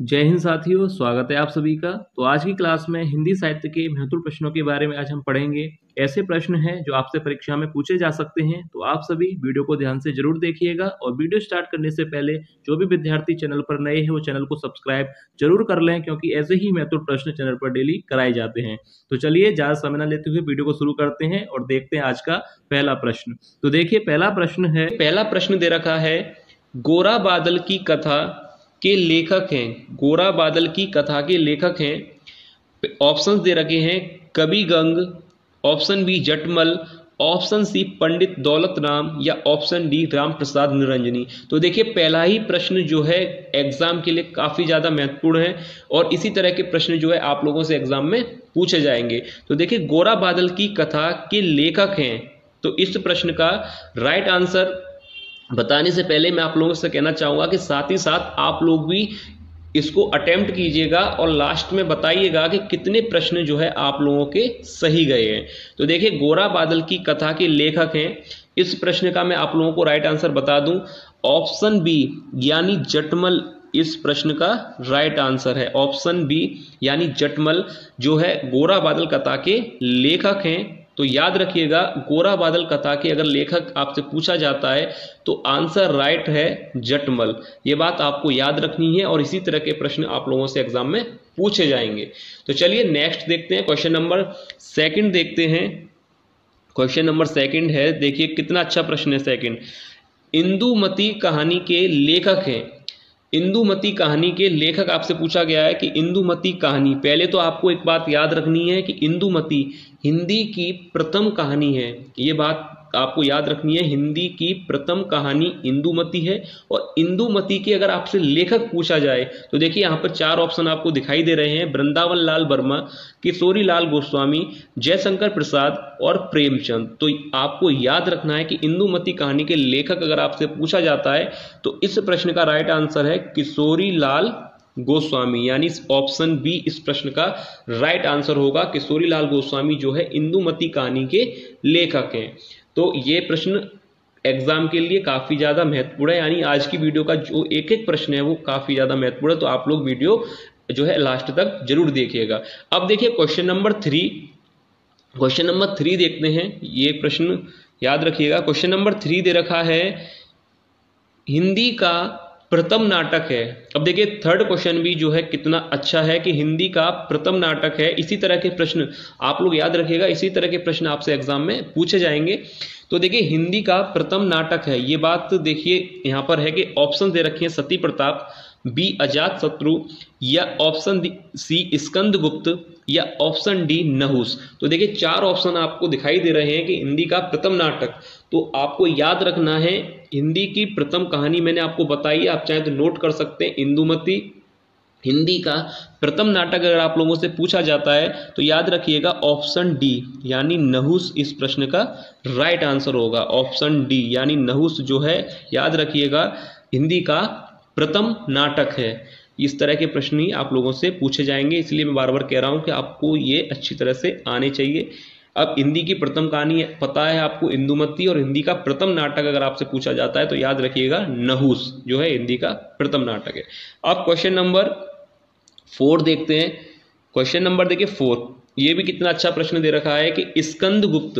जय हिंद साथियों, स्वागत है आप सभी का। तो आज की क्लास में हिंदी साहित्य के महत्वपूर्ण प्रश्नों के बारे में आज हम पढ़ेंगे। ऐसे प्रश्न हैं जो आपसे परीक्षा में पूछे जा सकते हैं, तो आप सभी वीडियो को ध्यान से जरूर देखिएगा। और वीडियो स्टार्ट करने से पहले जो भी विद्यार्थी चैनल पर नए हैं वो चैनल को सब्सक्राइब जरूर कर लें, क्योंकि ऐसे ही महत्वपूर्ण प्रश्न चैनल पर डेली कराए जाते हैं। तो चलिए ज्यादा समय न लेते हुए वीडियो को शुरू करते हैं और देखते हैं आज का पहला प्रश्न। तो देखिए, पहला प्रश्न दे रखा है, गोरा बादल की कथा के लेखक हैं। गोरा बादल की कथा के लेखक हैं। ऑप्शंस दे रखे हैं, कवि गंग, ऑप्शन बी जटमल, ऑप्शन सी पंडित दौलत राम, या ऑप्शन डी राम प्रसाद निरंजनी। तो देखिए, पहला ही प्रश्न जो है एग्जाम के लिए काफी ज्यादा महत्वपूर्ण है और इसी तरह के प्रश्न जो है आप लोगों से एग्जाम में पूछे जाएंगे। तो देखिए, गोरा बादल की कथा के लेखक हैं, तो इस प्रश्न का राइट आंसर बताने से पहले मैं आप लोगों से कहना चाहूंगा कि साथ ही साथ आप लोग भी इसको अटेम्प्ट कीजिएगा और लास्ट में बताइएगा कि कितने प्रश्न जो है आप लोगों के सही गए हैं। तो देखिए, गोरा बादल की कथा के लेखक हैं। इस प्रश्न का मैं आप लोगों को राइट आंसर बता दूं, ऑप्शन बी यानी जटमल इस प्रश्न का राइट आंसर है। ऑप्शन बी यानी जटमल जो है गोरा बादल कथा के लेखक हैं। तो याद रखिएगा, गोरा बादल कथा के अगर लेखक आपसे पूछा जाता है तो आंसर राइट है जटमल। ये बात आपको याद रखनी है और इसी तरह के प्रश्न आप लोगों से एग्जाम में पूछे जाएंगे। तो चलिए नेक्स्ट देखते हैं, क्वेश्चन नंबर सेकंड देखते हैं। क्वेश्चन नंबर सेकंड है, देखिए कितना अच्छा प्रश्न है सेकंड। इंदुमती कहानी के लेखक हैं। इंदुमती कहानी के लेखक आपसे पूछा गया है कि इंदुमती कहानी, पहले तो आपको एक बात याद रखनी है कि इंदुमती हिंदी की प्रथम कहानी है। ये बात आपको याद रखनी है, हिंदी की प्रथम कहानी इंदुमती है। और इंदुमती के अगर आपसे लेखक पूछा जाए तो देखिए यहाँ पर चार ऑप्शन आपको दिखाई दे रहे हैं, वृंदावन लाल वर्मा, किशोरी लाल गोस्वामी, जयशंकर प्रसाद और प्रेमचंद। तो आपको याद रखना है कि इंदुमती कहानी के लेखक अगर आपसे पूछा जाता है तो इस प्रश्न का राइट आंसर है किशोरी लाल गोस्वामी, यानी ऑप्शन बी इस प्रश्न का राइट आंसर होगा। किशोरी लाल गोस्वामी जो है इंदुमती कहानी के लेखक हैं। तो ये प्रश्न एग्जाम के लिए काफी ज्यादा महत्वपूर्ण है, यानी आज की वीडियो का जो एक एक प्रश्न है वो काफी ज्यादा महत्वपूर्ण है। तो आप लोग वीडियो जो है लास्ट तक जरूर देखिएगा। अब देखिए क्वेश्चन नंबर थ्री देखते हैं। ये प्रश्न याद रखिएगा, क्वेश्चन नंबर 3 दे रखा है, हिंदी का प्रथम नाटक है। अब देखिए थर्ड क्वेश्चन भी जो है कितना अच्छा है कि हिंदी का प्रथम नाटक है। इसी तरह के प्रश्न आप लोग याद रखिएगा, इसी तरह के प्रश्न आपसे एग्जाम में पूछे जाएंगे। तो देखिए, हिंदी का प्रथम नाटक है, ये बात देखिए यहां पर है कि ऑप्शन दे रखे हैं, सती प्रताप, बी अजात शत्रु, या ऑप्शन सी स्कंदगुप्त, या ऑप्शन डी नहुस। तो देखिए चार ऑप्शन आपको दिखाई दे रहे हैं कि हिंदी का प्रथम नाटक। तो आपको याद रखना है, हिंदी की प्रथम कहानी मैंने आपको बताई, आप चाहे तो नोट कर सकते हैं, इंदुमती। हिंदी का प्रथम नाटक अगर आप लोगों से पूछा जाता है तो याद रखिएगा ऑप्शन डी यानी नहुस इस प्रश्न का राइट आंसर होगा। ऑप्शन डी यानी नहुस जो है, याद रखिएगा, हिंदी का प्रथम नाटक है। इस तरह के प्रश्न ही आप लोगों से पूछे जाएंगे, इसलिए मैं बार बार कह रहा हूं कि आपको ये अच्छी तरह से आने चाहिए। अब हिंदी की प्रथम कहानी पता है आपको इंदुमती, और हिंदी का प्रथम नाटक अगर आपसे पूछा जाता है तो याद रखिएगा नहुस जो है हिंदी का प्रथम नाटक है। अब क्वेश्चन नंबर 4 देखते हैं। क्वेश्चन नंबर देखिए 4, ये भी कितना अच्छा प्रश्न दे रखा है कि स्कंदगुप्त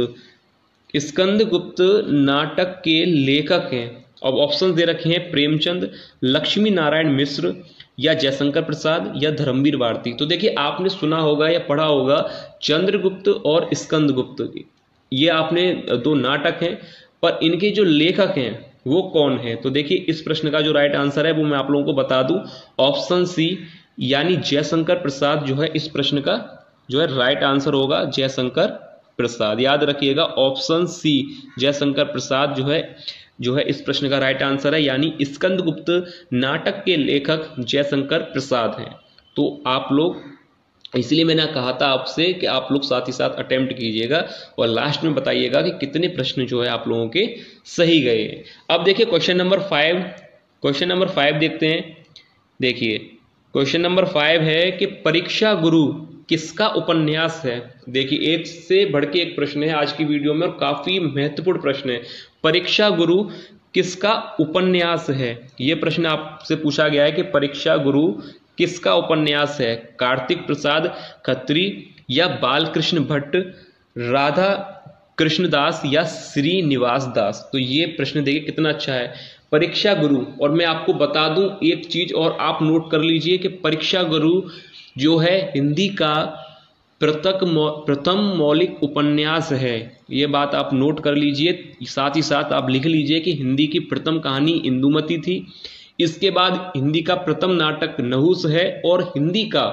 नाटक के लेखक हैं। अब ऑप्शन दे रखे हैं, प्रेमचंद, लक्ष्मी नारायण मिश्र, या जयशंकर प्रसाद, या धर्मवीर भारती। तो देखिए आपने सुना होगा या पढ़ा होगा चंद्रगुप्त और स्कंदगुप्त, ये आपने दो नाटक हैं, पर इनके जो लेखक हैं वो कौन है। तो देखिए इस प्रश्न का जो राइट आंसर है वो मैं आप लोगों को बता दूं, ऑप्शन सी यानी जयशंकर प्रसाद जो है इस प्रश्न का जो है राइट आंसर होगा, जयशंकर प्रसाद। याद रखिएगा ऑप्शन सी जयशंकर प्रसाद जो है इस प्रश्न का राइट आंसर है, यानी स्कंदगुप्त नाटक के लेखक जयशंकर प्रसाद हैं। तो आप लोग, इसलिए मैंने कहा था आपसे कि आप लोग साथ ही साथ अटेम्प्ट कीजिएगा और लास्ट में बताइएगा कि कितने प्रश्न जो है आप लोगों के सही गए हैं। अब देखिए क्वेश्चन नंबर 5 देखते हैं। देखिए क्वेश्चन नंबर 5 है कि परीक्षा गुरु किसका उपन्यास है। देखिए एक से बढ़ के एक प्रश्न है आज की वीडियो में और काफी महत्वपूर्ण प्रश्न है। परीक्षा गुरु किसका उपन्यास है, यह प्रश्न आपसे पूछा गया है कि परीक्षा गुरु किसका उपन्यास है? कार्तिक प्रसाद खत्री या बालकृष्ण भट्ट, राधा कृष्णदास या श्रीनिवास दास? तो ये प्रश्न देखिए कितना अच्छा है, परीक्षा गुरु। और मैं आपको बता दूं एक चीज और आप नोट कर लीजिए कि परीक्षा गुरु जो है हिंदी का प्रथम मौलिक उपन्यास है। ये बात आप नोट कर लीजिए, साथ ही साथ आप लिख लीजिए कि हिंदी की प्रथम कहानी इंदुमती थी, इसके बाद हिंदी का प्रथम नाटक नहुस है, और हिंदी का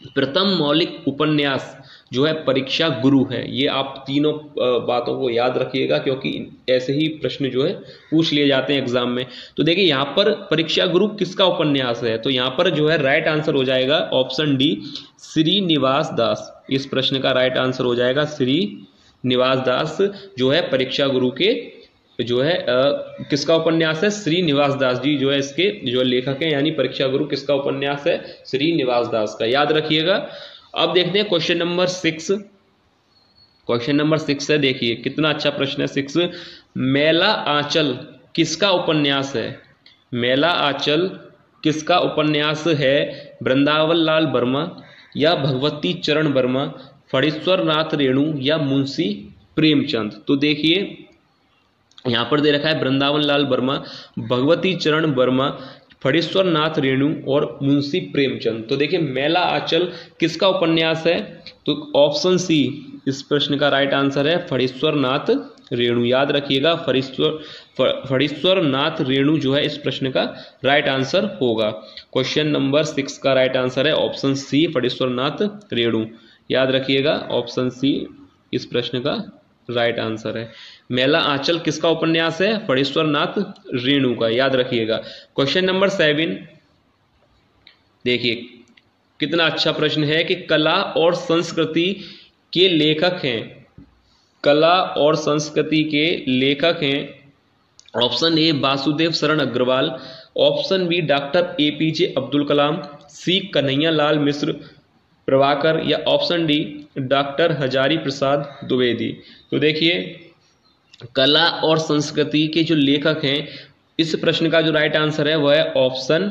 प्रथम मौलिक उपन्यास जो है परीक्षा गुरु है। ये आप तीनों बातों को याद रखिएगा, क्योंकि ऐसे ही प्रश्न जो है पूछ लिए जाते हैं एग्जाम में। तो देखिए यहाँ पर परीक्षा गुरु किसका उपन्यास है, तो यहाँ पर जो है राइट आंसर हो जाएगा ऑप्शन डी, श्रीनिवास दास। इस प्रश्न का राइट आंसर हो जाएगा श्रीनिवास दास, जो है परीक्षा गुरु के जो है किसका उपन्यास है? श्रीनिवास दास जी जो है इसके जो लेखक हैं, यानी परीक्षा गुरु किसका उपन्यास है? श्रीनिवास दास का, याद रखिएगा। अब देखते हैं क्वेश्चन नंबर 6। क्वेश्चन नंबर 6 है, देखिए कितना अच्छा प्रश्न है 6। मेला आंचल किसका उपन्यास है? मेला आंचल किसका उपन्यास है? वृंदावन लाल वर्मा या भगवती चरण वर्मा, फणीश्वर नाथ रेणु या मुंशी प्रेमचंद? तो देखिए यहां पर दे रखा है वृंदावन लाल वर्मा, भगवती चरण वर्मा, फणीश्वर नाथ रेणु और मुंशी प्रेमचंद। तो देखिए मेला आंचल किसका उपन्यास है? तो ऑप्शन सी इस प्रश्न का राइट आंसर है फणीश्वर नाथ रेणु, याद रखिएगा फणीश्वर नाथ रेणु जो है इस प्रश्न का राइट आंसर होगा। क्वेश्चन नंबर 6 का राइट आंसर है ऑप्शन सी, फणीश्वर नाथ रेणु, याद रखिएगा ऑप्शन सी इस प्रश्न का राइट आंसर है। मेला आंचल किसका उपन्यास है? फणीश्वर नाथ रेणु का, याद रखिएगा। क्वेश्चन नंबर 7 देखिए कितना अच्छा प्रश्न है कि कला और संस्कृति के लेखक हैं, कला और संस्कृति के लेखक हैं option A Vasudev Sharan Agrawal, option B doctor APJ Abdul Kalam, C Kanhaiya Lal Mishra Prabhakar या option D doctor Hazari Prasad Dwivedi. तो देखिए कला और संस्कृति के जो लेखक हैं इस प्रश्न का जो राइट आंसर है वह है ऑप्शन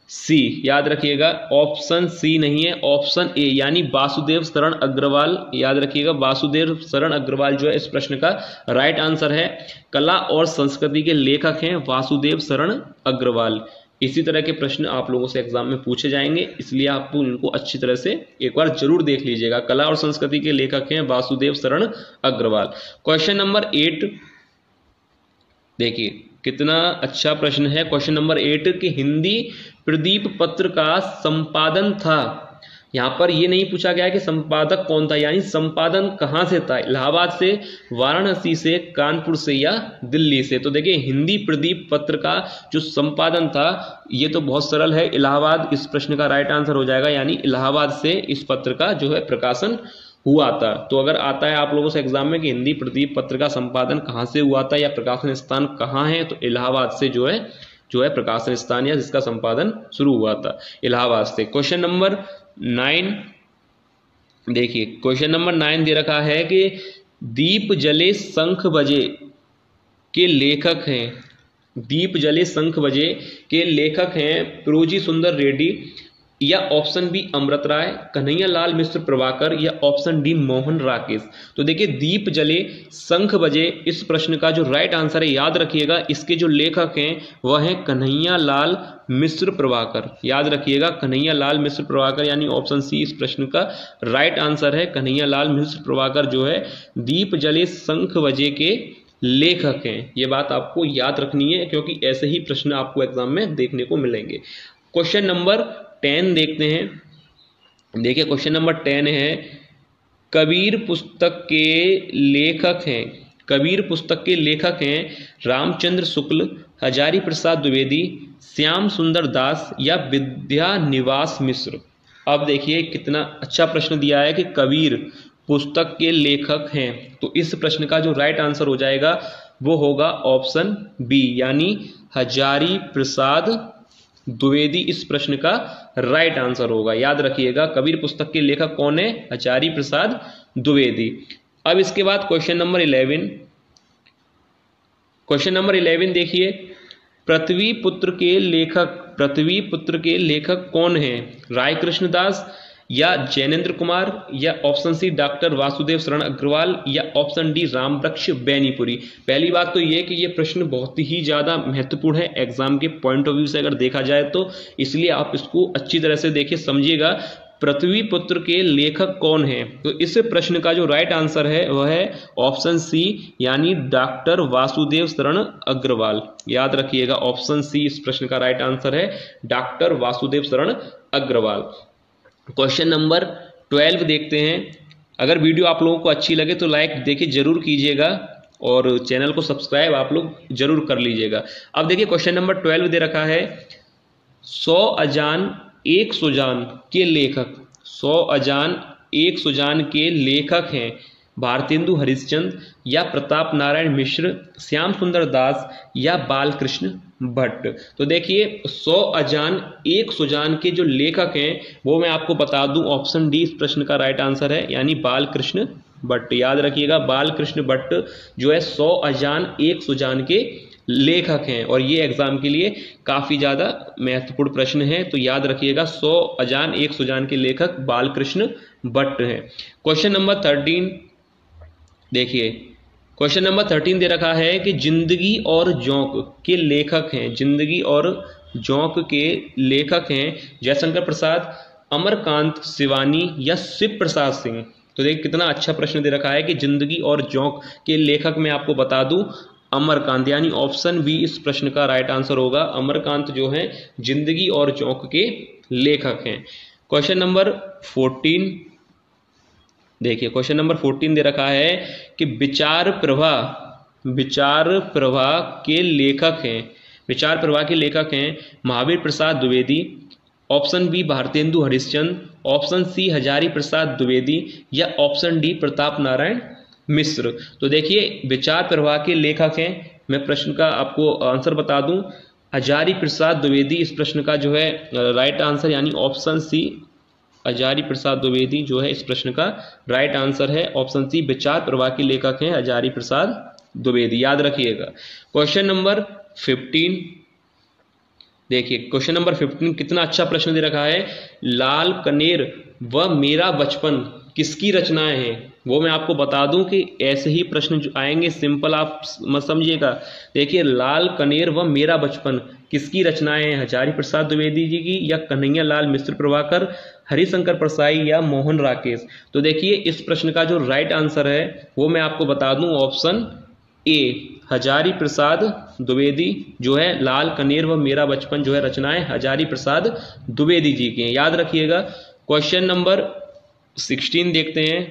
सी, याद रखिएगा ऑप्शन सी नहीं है ऑप्शन ए, यानी वासुदेव शरण अग्रवाल, याद रखिएगा वासुदेव शरण अग्रवाल जो है इस प्रश्न का राइट आंसर है। कला और संस्कृति के लेखक हैं वासुदेव शरण अग्रवाल। इसी तरह के प्रश्न आप लोगों से एग्जाम में पूछे जाएंगे, इसलिए आप इनको अच्छी तरह से एक बार जरूर देख लीजिएगा। कला और संस्कृति के लेखक हैं वासुदेव शरण अग्रवाल। क्वेश्चन नंबर 8 देखिए कितना अच्छा प्रश्न है। क्वेश्चन नंबर 8 कि हिंदी प्रदीप पत्र का संपादन था, यहाँ पर ये नहीं पूछा गया कि संपादक कौन था, यानी संपादन कहाँ से था, इलाहाबाद से, वाराणसी से, कानपुर से या दिल्ली से। तो देखिए हिंदी प्रदीप पत्र का जो संपादन था ये तो बहुत सरल है, इलाहाबाद इस प्रश्न का राइट आंसर हो जाएगा, यानी इलाहाबाद से इस पत्र का जो है प्रकाशन हुआ था। तो अगर आता है आप लोगों से एग्जाम में कि हिंदी प्रदीप पत्र का संपादन कहाँ से हुआ था या प्रकाशन स्थान कहाँ है, तो इलाहाबाद से जो है प्रकाशन स्थान या जिसका संपादन शुरू हुआ था इलाहाबाद से। क्वेश्चन नंबर 9 देखिए क्वेश्चन नंबर 9 दे रखा है कि दीप जले शंख बजे के लेखक हैं, दीप जले शंख बजे के लेखक हैं प्रोजी सुंदर रेड्डी या ऑप्शन बी अमृत राय, कन्हैया लाल मिश्र प्रभाकर या ऑप्शन डी मोहन राकेश। तो देखिए दीप जले शंख बजे इस प्रश्न का जो राइट आंसर है, याद रखिएगा इसके जो लेखक हैं वह हैं कन्हैया लाल मिश्र प्रभाकर, याद रखिएगा कन्हैया लाल मिश्र प्रभाकर, यानी ऑप्शन सी इस प्रश्न का राइट आंसर है। कन्हैया लाल मिश्र प्रभाकर जो है दीप जले शंख बजे के लेखक हैं। ये बात आपको याद रखनी है क्योंकि ऐसे ही प्रश्न आपको एग्जाम में देखने को मिलेंगे। क्वेश्चन नंबर 10 देखते हैं। देखिए क्वेश्चन नंबर 10 है कबीर पुस्तक के लेखक हैं, कबीर पुस्तक के लेखक हैं रामचंद्र शुक्ल, हजारी प्रसाद द्विवेदी, श्याम सुंदर दास या विद्या निवास मिश्र। अब देखिए कितना अच्छा प्रश्न दिया है कि कबीर पुस्तक के लेखक हैं, तो इस प्रश्न का जो राइट आंसर हो जाएगा वो होगा ऑप्शन बी, यानी हजारी प्रसाद द्विवेदी इस प्रश्न का राइट आंसर होगा। याद रखिएगा कबीर पुस्तक के लेखक कौन है? हजारी प्रसाद द्विवेदी। अब इसके बाद क्वेश्चन नंबर 11, क्वेश्चन नंबर 11 देखिए पृथ्वी पुत्र के लेखक कौन हैं? राय कृष्णदास या जैनेन्द्र कुमार या ऑप्शन सी डॉक्टर वासुदेव शरण अग्रवाल या ऑप्शन डी रामवृक्ष बैनीपुरी। पहली बात तो ये कि ये प्रश्न बहुत ही ज़्यादा महत्वपूर्ण है एग्जाम के पॉइंट ऑफ व्यू से अगर देखा जाए तो, इसलिए आप इसको अच्छी तरह से देखिए, समझिएगा। पृथ्वी पुत्र के लेखक कौन है? तो इस प्रश्न का जो राइट आंसर है वह है ऑप्शन सी, यानी डॉक्टर वासुदेव शरण अग्रवाल। याद रखिएगा, ऑप्शन सी इस प्रश्न का राइट आंसर है, doctor Vasudev Sharan Agarwal. Question number 12 देखते हैं। अगर वीडियो आप लोगों को अच्छी लगे तो लाइक देखिए जरूर कीजिएगा और चैनल को सब्सक्राइब आप लोग जरूर कर लीजिएगा। अब देखिए क्वेश्चन नंबर 12 दे रखा है, 100 अजान एक सुजान के लेखक, 100 अजान एक सुजान के लेखक हैं भारतेंदु हरिश्चंद्र या प्रताप नारायण मिश्र, श्याम सुंदर दास या बालकृष्ण भट्ट। तो देखिए 100 अजान एक सुजान के जो लेखक हैं वो मैं आपको बता दूं, ऑप्शन डी इस प्रश्न का राइट आंसर है, यानी बालकृष्ण भट्ट। याद रखिएगा, बालकृष्ण भट्ट जो है 100 अजान एक सुजान के लेखक हैं और ये एग्जाम के लिए काफी ज्यादा महत्वपूर्ण प्रश्न है। तो याद रखिएगा, 100 अजान एक सुजान के लेखक बालकृष्ण भट्ट हैं। क्वेश्चन नंबर 13 देखिए, क्वेश्चन नंबर 13 दे रखा है कि जिंदगी और जोंक के लेखक हैं, जिंदगी और जोंक के लेखक हैं जयशंकर प्रसाद, अमरकांत शिवानी या शिव प्रसाद सिंह। तो देखिए कितना अच्छा प्रश्न दे रखा है कि जिंदगी और जोंक के लेखक मैं आपको बता दूं अमरकांत, यानी ऑप्शन बी इस प्रश्न का राइट आंसर होगा। अमरकांत जो है जिंदगी और जोंक के लेखक हैं। क्वेश्चन नंबर 14 देखिए, क्वेश्चन नंबर 14 दे रखा है कि विचार प्रभा के लेखक हैं, विचार प्रभा के लेखक हैं Mahavir Prasad Dwivedi, option B Bharatendu Harishchandra, option C Hazari Prasad Dwivedi या ऑप्शन डी प्रताप नारायण मिश्र। तो देखिए विचार प्रभा के लेखक हैं, मैं प्रश्न का आपको आंसर बता दूं, हजारी प्रसाद द्विवेदी इस प्रश्न का जो है राइट आंसर, यानी ऑप्शन सी हजारी प्रसाद द्विवेदी जो है इस प्रश्न का राइट आंसर है, ऑप्शन सी विचार प्रभा के लेखक हैं हजारी प्रसाद द्विवेदी। याद रखिएगा। क्वेश्चन नंबर 15 देखिए, क्वेश्चन नंबर 15 कितना अच्छा प्रश्न दे रखा है, लाल कनेर व मेरा बचपन किसकी रचनाएं हैं? वो मैं आपको बता दूं कि ऐसे ही प्रश्न जो आएंगे सिंपल आप मत समझिएगा। देखिए लाल कनेर व मेरा बचपन किसकी रचनाएं हैं? हजारी प्रसाद द्विवेदी जी की या कन्हैया लाल मिश्र प्रभाकर, हरिशंकर प्रसाई या मोहन राकेश। तो देखिए इस प्रश्न का जो राइट आंसर है वो मैं आपको बता दूं, ऑप्शन ए हजारी प्रसाद द्विवेदी जो है लाल कनेर व मेरा बचपन जो है रचनाएं हजारी प्रसाद द्विवेदी जी की हैं। याद रखिएगा। क्वेश्चन नंबर 16 देखते हैं,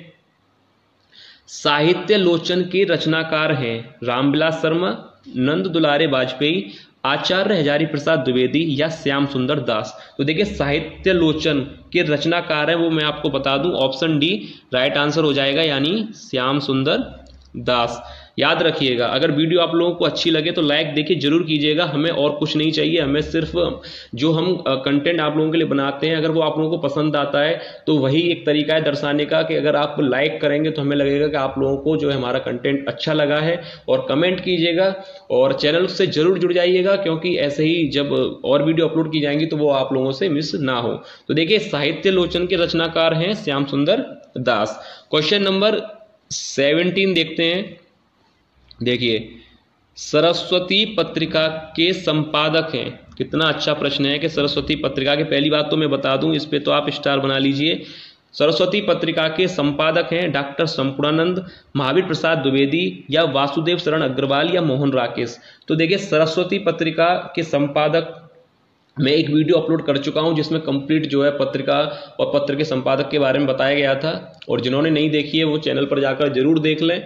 साहित्य लोचन के रचनाकार हैं रामविलास शर्मा, नंद दुलारे वाजपेयी, आचार्य हजारी प्रसाद द्विवेदी या श्याम सुंदर दास। तो देखिए साहित्य लोचन के रचनाकार हैं वो मैं आपको बता दूं, ऑप्शन डी राइट आंसर हो जाएगा, यानी श्याम सुंदर दास। याद रखिएगा। अगर वीडियो आप लोगों को अच्छी लगे तो लाइक देखिए जरूर कीजिएगा, हमें और कुछ नहीं चाहिए, हमें सिर्फ जो हम कंटेंट आप लोगों के लिए बनाते हैं अगर वो आप लोगों को पसंद आता है तो वही एक तरीका है दर्शाने का कि अगर आप लाइक करेंगे तो हमें लगेगा कि आप लोगों को जो है हमारा कंटेंट अच्छा लगा है। और कमेंट कीजिएगा और चैनल से जरूर जुड़ जाइएगा, क्योंकि ऐसे ही जब और वीडियो अपलोड की जाएंगी तो वो आप लोगों से मिस ना हो। तो देखिए साहित्य लोचन के रचनाकार हैं श्याम सुंदर दास। क्वेश्चन नंबर 17 देखते हैं। देखिए सरस्वती पत्रिका के संपादक हैं, कितना अच्छा प्रश्न है कि सरस्वती पत्रिका के, पहली बात तो मैं बता दूं इस पे तो आप स्टार बना लीजिए। सरस्वती पत्रिका के संपादक हैं डॉक्टर संपूर्णानंद, महावीर प्रसाद द्विवेदी या वासुदेव शरण अग्रवाल या मोहन राकेश। तो देखिए सरस्वती पत्रिका के संपादक मैं एक वीडियो अपलोड कर चुका हूं जिसमें कंप्लीट जो है पत्रिका और पत्र के संपादक के बारे में बताया गया था, और जिन्होंने नहीं देखी है वो चैनल पर जाकर जरूर देख लें।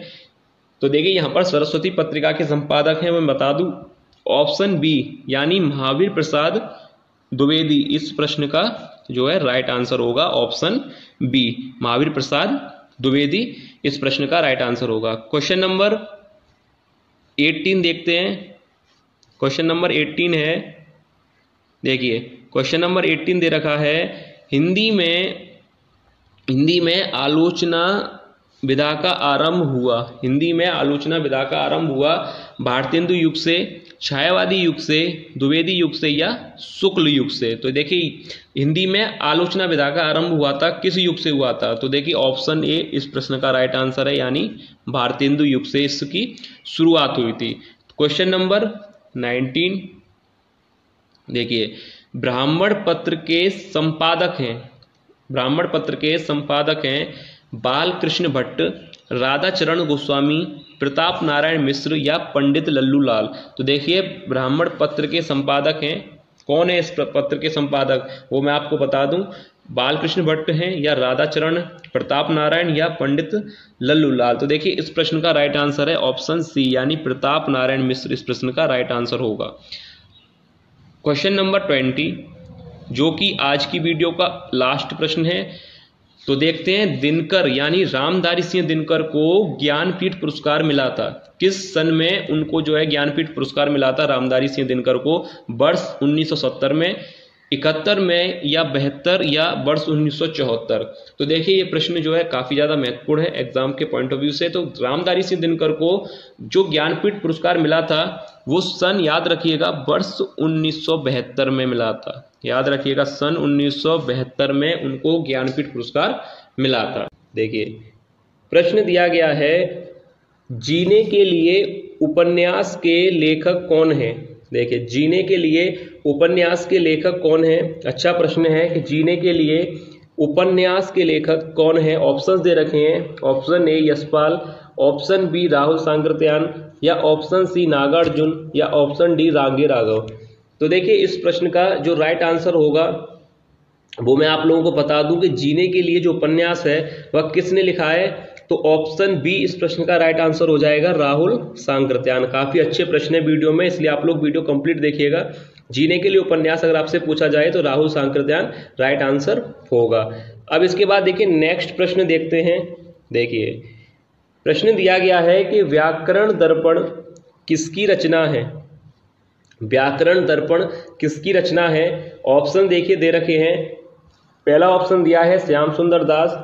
तो देखिए यहाँ पर सरस्वती पत्रिका के संपादक हैं, मैं बता दूं ऑप्शन बी यानी महावीर प्रसाद द्विवेदी इस प्रश्न का जो है राइट आंसर होगा, ऑप्शन बी महावीर प्रसाद द्विवेदी इस प्रश्न का राइट आंसर होगा। क्वेश्चन नंबर 18 देखते हैं। क्वेश्चन नंबर 18 है, देखिए क्वेश्चन नंबर 18 दे रखा है, हिंदी में आलोचना विधा का आरंभ हुआ, हिंदी में आलोचना विधा का आरंभ हुआ भारतेंदु युग से, छायावादी युग से, द्विवेदी युग से या शुक्ल युग से। तो देखिए हिंदी में आलोचना विधा का आरंभ हुआ था किस युग से हुआ था? तो देखिए ऑप्शन ए इस प्रश्न का राइट आंसर है, यानी भारतेंदु युग से इसकी शुरुआत हुई थी। क्वेश्चन नंबर 19 देखिए, ब्राह्मण पत्र के संपादक हैं बालकृष्ण भट्ट, राधाचरण गोस्वामी, प्रताप नारायण मिश्र या पंडित लल्लू लाल। तो देखिए ब्राह्मण पत्र के संपादक हैं, कौन है इस पत्र के संपादक? वो मैं आपको बता दूं, बालकृष्ण भट्ट हैं या राधाचरण, प्रताप नारायण या पंडित लल्लू लाल। तो देखिए इस प्रश्न का राइट आंसर है ऑप्शन सी, यानी प्रताप नारायण मिश्र इस प्रश्न का राइट आंसर होगा। क्वेश्चन नंबर 20 जो कि आज की वीडियो का लास्ट प्रश्न है। तो देखते हैं, दिनकर यानी रामधारी सिंह दिनकर को ज्ञानपीठ पुरस्कार मिला था किस सन में? उनको जो है ज्ञानपीठ पुरस्कार मिला था रामधारी सिंह दिनकर को, वर्ष 1970 में, 71 में या 72 या वर्ष 1974। तो देखिए ये प्रश्न जो है काफी ज्यादा महत्वपूर्ण है एग्जाम के पॉइंट ऑफ व्यू से। तो रामधारी सिंह दिनकर को जो ज्ञानपीठ पुरस्कार मिला था वो सन याद रखिएगा वर्ष 1972 में मिला था। याद रखिएगा सन 1972 में उनको ज्ञानपीठ पुरस्कार मिला था। देखिए प्रश्न दिया गया है, जीने के लिए उपन्यास के लेखक कौन है? देखिए जीने के लिए उपन्यास के लेखक कौन है? अच्छा प्रश्न है कि जीने के लिए उपन्यास के लेखक कौन है? ऑप्शंस दे रखे हैं, option A Yashpal, option B Rahul Sankrityayan या ऑप्शन सी नागार्जुन या ऑप्शन डी रांगे राघव। तो देखिए इस प्रश्न का जो राइट आंसर होगा वो मैं आप लोगों को बता दूं कि जीने के लिए जो उपन्यास है वह किसने लिखा है? तो ऑप्शन बी इस प्रश्न का राइट आंसर हो जाएगा, राहुल सांकृत्यायन। काफी अच्छे प्रश्न है वीडियो में, इसलिए आप लोग वीडियो कंप्लीट देखिएगा। जीने के लिए उपन्यास अगर आपसे पूछा जाए तो राहुल सांकृत्यायन राइट आंसर होगा। अब इसके बाद देखिए नेक्स्ट प्रश्न देखते हैं। देखिए प्रश्न दिया गया है कि व्याकरण दर्पण किसकी रचना है? व्याकरण दर्पण किसकी रचना है? ऑप्शन देखिए दे रखे हैं। पहला ऑप्शन दिया है श्याम सुंदर दास,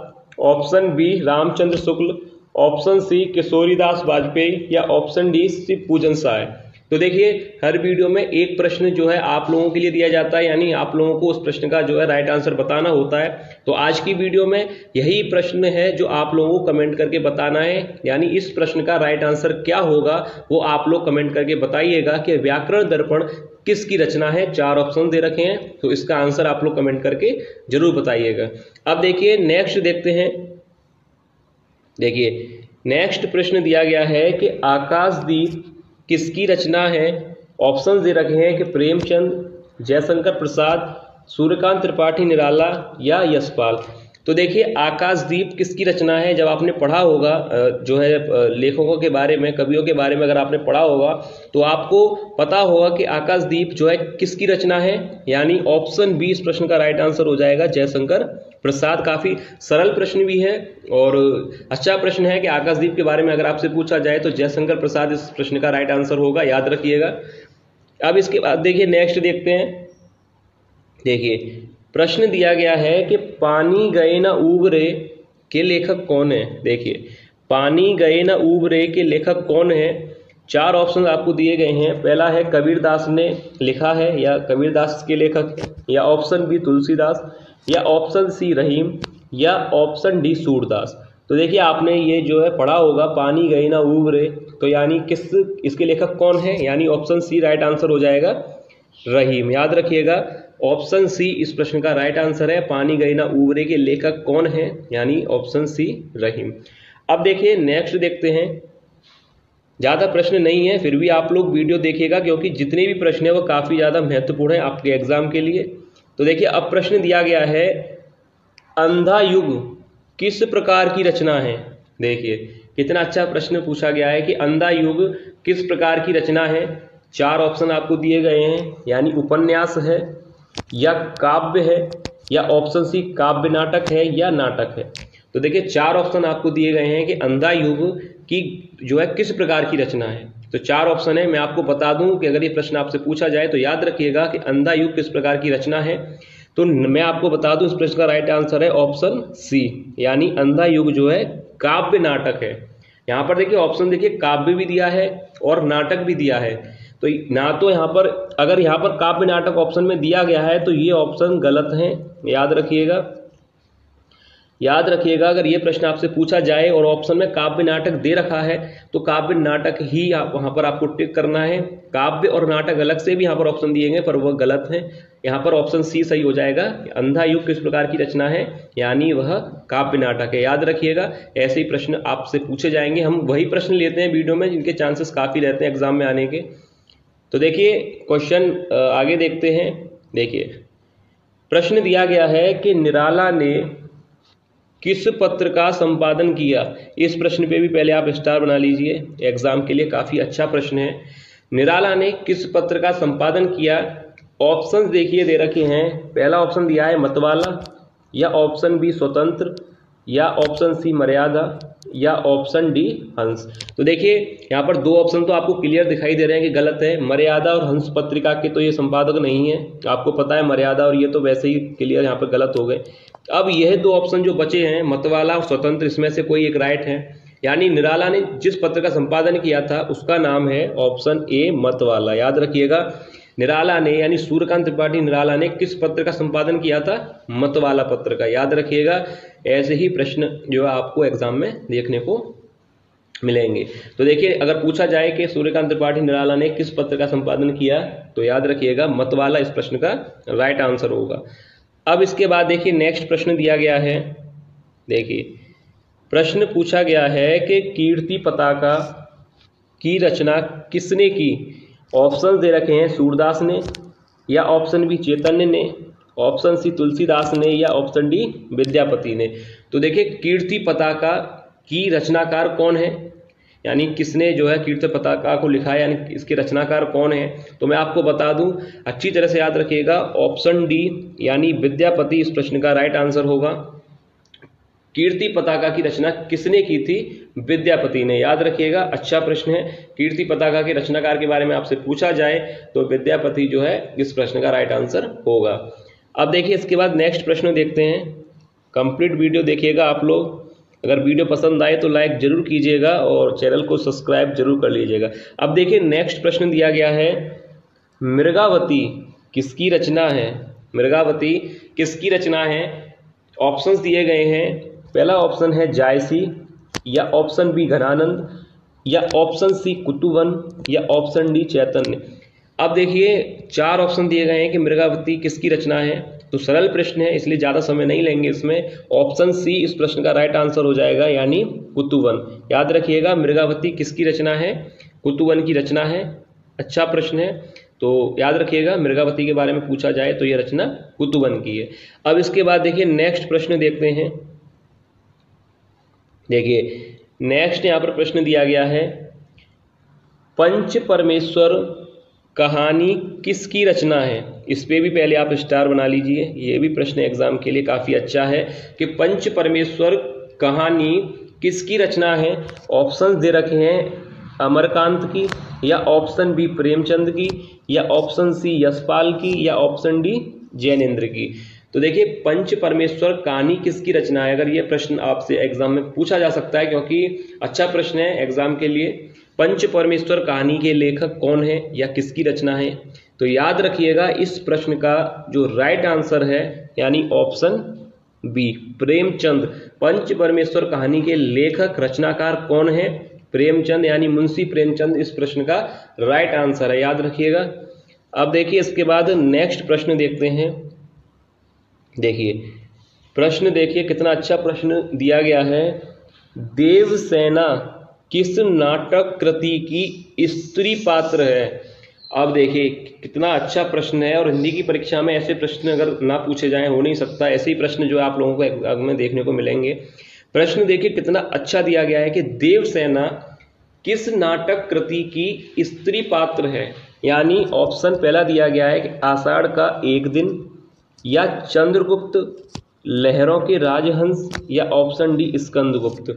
option B Ramchandra Shukla, option C Kishoridas Vajpayee या ऑप्शन डी शिव पूजन साय। तो देखिए हर वीडियो में एक प्रश्न जो है आप लोगों के लिए दिया जाता है, यानी आप लोगों को उस प्रश्न का जो है राइट आंसर बताना होता है। तो आज की वीडियो में यही प्रश्न है जो आप लोगों को कमेंट करके बताना है, यानी इस प्रश्न का राइट आंसर क्या होगा वो आप लोग कमेंट करके बताइएगा कि व्याकरण दर्पण किसकी रचना है। 4 ऑप्शन दे रखे हैं, तो इसका आंसर आप लोग कमेंट करके जरूर बताइएगा। अब देखिए नेक्स्ट देखते हैं। देखिए नेक्स्ट प्रश्न दिया गया है कि आकाशदीप किसकी रचना है? ऑप्शन दे रखे हैं कि प्रेमचंद, जयशंकर प्रसाद, सूर्यकांत त्रिपाठी निराला या यशपाल। तो देखिए आकाशदीप किसकी रचना है? जब आपने पढ़ा होगा जो है लेखकों के बारे में, कवियों के बारे में अगर आपने पढ़ा होगा तो आपको पता होगा कि आकाशदीप जो है किसकी रचना है, यानी ऑप्शन बी इस प्रश्न का राइट आंसर हो जाएगा, जयशंकर प्रसाद। काफी सरल प्रश्न भी है और अच्छा प्रश्न है कि आकाशदीप के बारे में अगर आपसे पूछा जाए तो जयशंकर प्रसाद इस प्रश्न का राइट आंसर होगा, याद रखिएगा। अब इसके बाद देखिए नेक्स्ट देखते हैं। देखिए प्रश्न दिया गया है कि पानी गए न उबरे के लेखक कौन है? देखिए पानी गए न उबरे के लेखक कौन है? 4 ऑप्शन आपको दिए गए हैं। पहला है कबीरदास ने लिखा है या कबीरदास के लेखक, या ऑप्शन बी तुलसीदास, या ऑप्शन सी रहीम, या ऑप्शन डी सूरदास। तो देखिए आपने ये जो है पढ़ा होगा पानी गए ना उबरे, तो यानी किस इसके लेखक कौन है? यानी ऑप्शन सी राइट आंसर हो जाएगा, रहीम। याद रखिएगा ऑप्शन सी इस प्रश्न का राइट आंसर है, पानी गए ना उबरे के लेखक कौन है? यानी ऑप्शन सी रहीम। अब देखिए नेक्स्ट देखते हैं। ज़्यादा प्रश्न नहीं है, फिर भी आप लोग वीडियो देखिएगा क्योंकि जितने भी प्रश्न है वो काफ़ी ज़्यादा महत्वपूर्ण है आपके एग्जाम के लिए। तो देखिए अब प्रश्न दिया गया है, अंधा युग किस प्रकार की रचना है? देखिए कितना अच्छा प्रश्न पूछा गया है कि अंधा युग किस प्रकार की रचना है। 4 ऑप्शन आपको दिए गए हैं, यानी उपन्यास है या काव्य है या ऑप्शन सी काव्य नाटक है या नाटक है। तो देखिए 4 ऑप्शन आपको दिए गए हैं कि अंधा युग की जो है किस प्रकार की रचना है। तो 4 ऑप्शन है, मैं आपको बता दूं कि अगर ये प्रश्न आपसे पूछा जाए तो याद रखिएगा कि अंधा युग किस प्रकार की रचना है। तो मैं आपको बता दूं इस प्रश्न का राइट आंसर है ऑप्शन सी, यानी अंधा युग जो है काव्य नाटक है। यहाँ पर देखिए ऑप्शन देखिए काव्य भी दिया है और नाटक भी दिया है। तो ना तो यहाँ पर अगर यहाँ पर काव्य नाटक ऑप्शन में दिया गया है तो ये ऑप्शन गलत है, याद रखिएगा। याद रखिएगा अगर ये प्रश्न आपसे पूछा जाए और ऑप्शन में काव्य नाटक दे रखा है तो काव्य नाटक ही वहाँ पर आपको टिक करना है। काव्य और नाटक अलग से भी यहाँ पर ऑप्शन दिए गए पर वह गलत है। यहाँ पर ऑप्शन सी सही हो जाएगा। अंधा युग किस प्रकार की रचना है, यानी वह काव्य नाटक है, याद रखिएगा। ऐसे ही प्रश्न आपसे पूछे जाएंगे। हम वही प्रश्न लेते हैं वीडियो में जिनके चांसेस काफ़ी रहते हैं एग्जाम में आने के। तो देखिए क्वेश्चन आगे देखते हैं। देखिए प्रश्न दिया गया है कि निराला ने किस पत्र का संपादन किया। इस प्रश्न पे भी पहले आप स्टार बना लीजिए, एग्जाम के लिए काफ़ी अच्छा प्रश्न है। निराला ने किस पत्र का संपादन किया। ऑप्शंस देखिए दे रखे हैं। पहला ऑप्शन दिया है मतवाला, या ऑप्शन बी स्वतंत्र, या ऑप्शन सी मर्यादा, या ऑप्शन डी हंस। तो देखिए यहाँ पर दो ऑप्शन तो आपको क्लियर दिखाई दे रहे हैं कि गलत है। मर्यादा और हंस पत्रिका के तो ये संपादक नहीं है, आपको पता है मर्यादा और ये तो वैसे ही क्लियर यहाँ पर गलत हो गए। अब यह दो ऑप्शन जो बचे हैं मतवाला और स्वतंत्र, इसमें से कोई एक राइट है। यानी निराला ने जिस पत्र का संपादन किया था उसका नाम है ऑप्शन ए मतवाला, याद रखिएगा। निराला ने यानी सूर्यकांत त्रिपाठी निराला ने किस पत्र का संपादन किया था, मतवाला पत्र का, याद रखिएगा। ऐसे ही प्रश्न जो है आपको एग्जाम में देखने को मिलेंगे। तो देखिए अगर पूछा जाए कि सूर्यकांत त्रिपाठी निराला ने किस पत्र का संपादन किया तो याद रखिएगा मतवाला इस प्रश्न का राइट आंसर होगा। अब इसके बाद देखिए नेक्स्ट प्रश्न दिया गया है। देखिए प्रश्न पूछा गया है कि कीर्ति पताका की रचना किसने की। ऑप्शन दे रखे हैं सूरदास ने, या ऑप्शन बी चैतन्य ने, ऑप्शन सी तुलसीदास ने, या ऑप्शन डी विद्यापति ने। तो देखिए कीर्ति पताका की रचनाकार कौन है, यानी किसने जो है कीर्ति पताका को लिखा है, यानी इसके रचनाकार कौन है। तो मैं आपको बता दूं, अच्छी तरह से याद रखिएगा, ऑप्शन डी यानी विद्यापति इस प्रश्न का राइट आंसर होगा। कीर्ति पताका की रचना किसने की थी, विद्यापति ने, याद रखिएगा। अच्छा प्रश्न है। कीर्ति पताका के रचनाकार के बारे में आपसे पूछा जाए तो विद्यापति जो है इस प्रश्न का राइट आंसर होगा। अब देखिए इसके बाद नेक्स्ट प्रश्न देखते हैं। कंप्लीट वीडियो देखिएगा आप लोग। अगर वीडियो पसंद आए तो लाइक जरूर कीजिएगा और चैनल को सब्सक्राइब जरूर कर लीजिएगा। अब देखिए नेक्स्ट प्रश्न दिया गया है, मृगावती किसकी रचना है। मृगावती किसकी रचना है। ऑप्शंस दिए गए हैं। पहला ऑप्शन है जायसी, या ऑप्शन बी घनानंद, या ऑप्शन सी कुतुवन, या ऑप्शन डी चैतन्य। अब देखिए चार ऑप्शन दिए गए हैं कि मृगावती किसकी रचना है। तो सरल प्रश्न है इसलिए ज़्यादा समय नहीं लेंगे इसमें। ऑप्शन सी इस प्रश्न का राइट आंसर हो जाएगा, यानी कुतुवन। याद रखिएगा मृगावती किसकी रचना है, कुतुवन की रचना है। अच्छा प्रश्न है, तो याद रखिएगा मृगावती के बारे में पूछा जाए तो यह रचना कुतुवन की है। अब इसके बाद देखिए नेक्स्ट प्रश्न देखते हैं। देखिए नेक्स्ट यहाँ पर प्रश्न दिया गया है, पंच परमेश्वर कहानी किसकी रचना है। इस पे भी पहले आप स्टार बना लीजिए। ये भी प्रश्न एग्जाम के लिए काफ़ी अच्छा है कि पंच परमेश्वर कहानी किसकी रचना है। ऑप्शंस दे रखे हैं अमरकांत की, या ऑप्शन बी प्रेमचंद की, या ऑप्शन सी यशपाल की, या ऑप्शन डी जैनेन्द्र की। तो देखिए पंच परमेश्वर कहानी किसकी रचना है। अगर ये प्रश्न आपसे एग्जाम में पूछा जा सकता है क्योंकि अच्छा प्रश्न है एग्जाम के लिए। पंच परमेश्वर कहानी के लेखक कौन है या किसकी रचना है। तो याद रखिएगा इस प्रश्न का जो राइट आंसर है यानी ऑप्शन बी प्रेमचंद। पंच परमेश्वर कहानी के लेखक रचनाकार कौन है, प्रेमचंद यानी मुंशी प्रेमचंद इस प्रश्न का राइट आंसर है, याद रखिएगा। अब देखिए इसके बाद नेक्स्ट प्रश्न देखते हैं। देखिए प्रश्न देखिए कितना अच्छा प्रश्न दिया गया है, देवसेना किस नाटक कृति की स्त्री पात्र है। अब देखिए कितना अच्छा प्रश्न है और हिंदी की परीक्षा में ऐसे प्रश्न अगर ना पूछे जाएं हो नहीं सकता। ऐसे ही प्रश्न जो आप लोगों को एग्जाम में देखने को मिलेंगे। प्रश्न देखिए कितना अच्छा दिया गया है कि देवसेना किस नाटक कृति की स्त्री पात्र है। यानी ऑप्शन पहला दिया गया है कि आषाढ़ का एक दिन, या चंद्रगुप्त, लहरों के राजहंस, या ऑप्शन डी स्कंदगुप्त।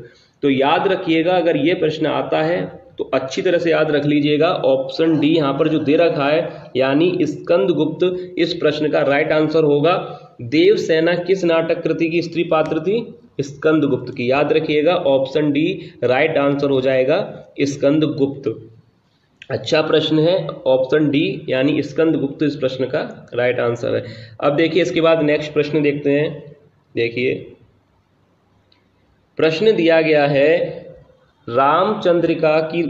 तो याद रखिएगा अगर ये प्रश्न आता है तो अच्छी तरह से याद रख लीजिएगा ऑप्शन डी यहाँ पर जो दे रखा है यानी स्कंदगुप्त इस प्रश्न का राइट आंसर होगा। देवसेना किस नाटक कृति की स्त्री पात्र थी, स्कंदगुप्त की। याद रखिएगा ऑप्शन डी राइट आंसर हो जाएगा स्कंदगुप्त। अच्छा प्रश्न है, ऑप्शन डी यानी स्कंदगुप्त इस प्रश्न का राइट आंसर है। अब देखिए इसके बाद नेक्स्ट प्रश्न देखते हैं। देखिए प्रश्न दिया गया है रामचंद्रिका की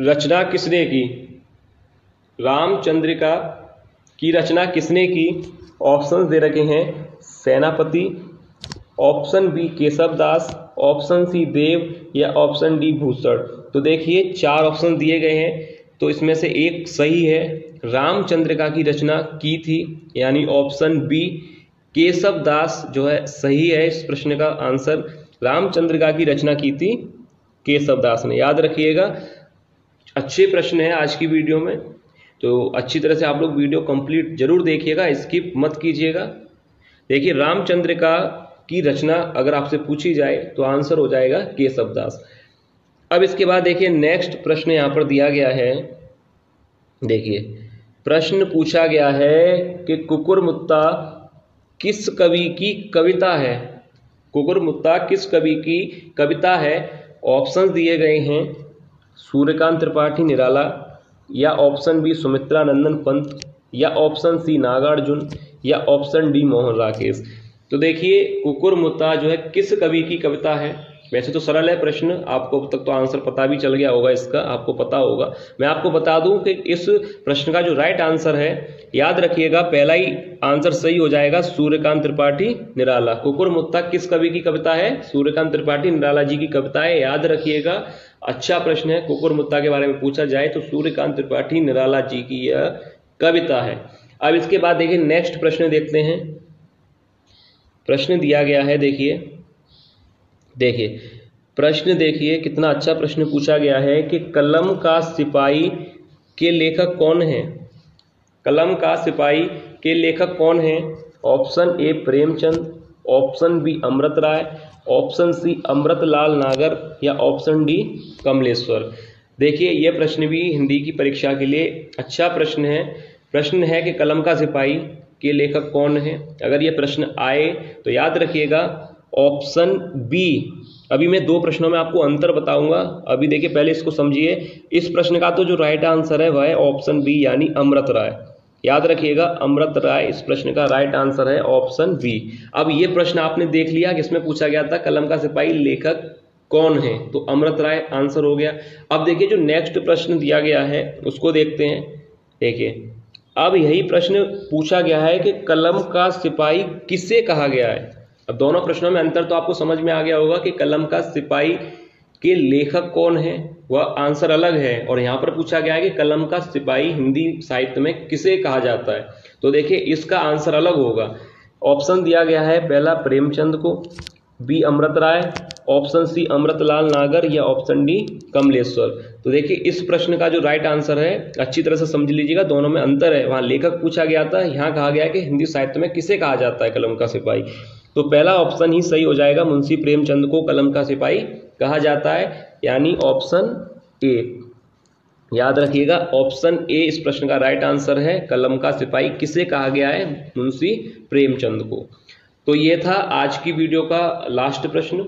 रचना किसने की? रामचंद्रिका की रचना किसने की? ऑप्शन दे रखे हैं Senapati, option B Keshavdas, option C Dev या ऑप्शन डी भूषण। तो देखिए 4 ऑप्शन दिए गए हैं, तो इसमें से एक सही है। रामचंद्रिका की रचना की थी यानी ऑप्शन बी केशवदास जो है सही है इस प्रश्न का आंसर। रामचंद्रिका की रचना की थी केशवदास ने। याद रखिएगा अच्छे प्रश्न है आज की वीडियो में, तो अच्छी तरह से आप लोग वीडियो कंप्लीट जरूर देखिएगा, स्किप मत कीजिएगा। देखिए रामचंद्रिका की रचना अगर आपसे पूछी जाए तो आंसर हो जाएगा केशवदास। अब इसके बाद देखिए नेक्स्ट प्रश्न यहाँ पर दिया गया है। देखिए प्रश्न पूछा गया है कि कुकुरमुत्ता किस कवि की कविता है? कुकुरमुत्ता किस कवि की कविता है? ऑप्शन दिए गए हैं सूर्यकांत त्रिपाठी निराला, या ऑप्शन बी सुमित्रानंदन पंत, या ऑप्शन सी नागार्जुन, या ऑप्शन डी मोहन राकेश। तो देखिए कुकुरमुत्ता जो है किस कवि की कविता है? वैसे तो सरल है प्रश्न, आपको अब तक तो आंसर पता भी चल गया होगा, इसका आपको पता होगा। मैं आपको बता दूं कि इस प्रश्न का जो राइट आंसर है, याद रखिएगा पहला ही आंसर सही हो जाएगा सूर्यकांत त्रिपाठी निराला। कुकुरमुत्ता किस कवि की कविता है? सूर्यकांत त्रिपाठी निराला जी की कविता है। याद रखिएगा अच्छा प्रश्न है, कुकुरमुत्ता के बारे में पूछा जाए तो सूर्यकांत त्रिपाठी निराला जी की यह कविता है। अब इसके बाद देखिए नेक्स्ट प्रश्न देखते हैं। प्रश्न दिया गया है, देखिए प्रश्न देखिए कितना अच्छा प्रश्न पूछा गया है कि कलम का सिपाही के लेखक कौन है? कलम का सिपाही के लेखक कौन है? Option A Premchand, option B Amrit Rai, option C Amritlal Nagar, या ऑप्शन डी कमलेश्वर। देखिए यह प्रश्न भी हिंदी की परीक्षा के लिए अच्छा प्रश्न है। प्रश्न है कि कलम का सिपाही के लेखक कौन है? अगर यह प्रश्न आए तो याद रखिएगा ऑप्शन बी। अभी मैं 2 प्रश्नों में आपको अंतर बताऊंगा। अभी देखिए पहले इसको समझिए। इस प्रश्न का तो जो राइट आंसर है वह है ऑप्शन बी यानी अमृत राय। याद रखिएगा अमृत राय इस प्रश्न का राइट आंसर है, ऑप्शन बी। अब ये प्रश्न आपने देख लिया कि इसमें पूछा गया था कलम का सिपाही लेखक कौन है, तो अमृत राय आंसर हो गया। अब देखिए जो नेक्स्ट प्रश्न दिया गया है उसको देखते हैं। देखिए अब यही प्रश्न पूछा गया है कि कलम का सिपाही किसे कहा गया है। अब दोनों प्रश्नों में अंतर तो आपको समझ में आ गया होगा कि कलम का सिपाही के लेखक कौन है वह आंसर अलग है, और यहाँ पर पूछा गया है कि कलम का सिपाही हिंदी साहित्य में किसे कहा जाता है। तो देखिए इसका आंसर अलग होगा। ऑप्शन दिया गया है पहला प्रेमचंद को, B Amrit Rai, option C Amritlal Nagar, या ऑप्शन डी कमलेश्वर। तो देखिए इस प्रश्न का जो राइट आंसर है अच्छी तरह से समझ लीजिएगा, दोनों में अंतर है। वहाँ लेखक पूछा गया था, यहाँ कहा गया है कि हिंदी साहित्य में किसे कहा जाता है कलम का सिपाही। तो पहला ऑप्शन ही सही हो जाएगा, मुंशी प्रेमचंद को कलम का सिपाही कहा जाता है, यानी ऑप्शन ए। याद रखिएगा ऑप्शन ए इस प्रश्न का राइट आंसर है। कलम का सिपाही किसे कहा गया है? मुंशी प्रेमचंद को। तो ये था आज की वीडियो का लास्ट प्रश्न।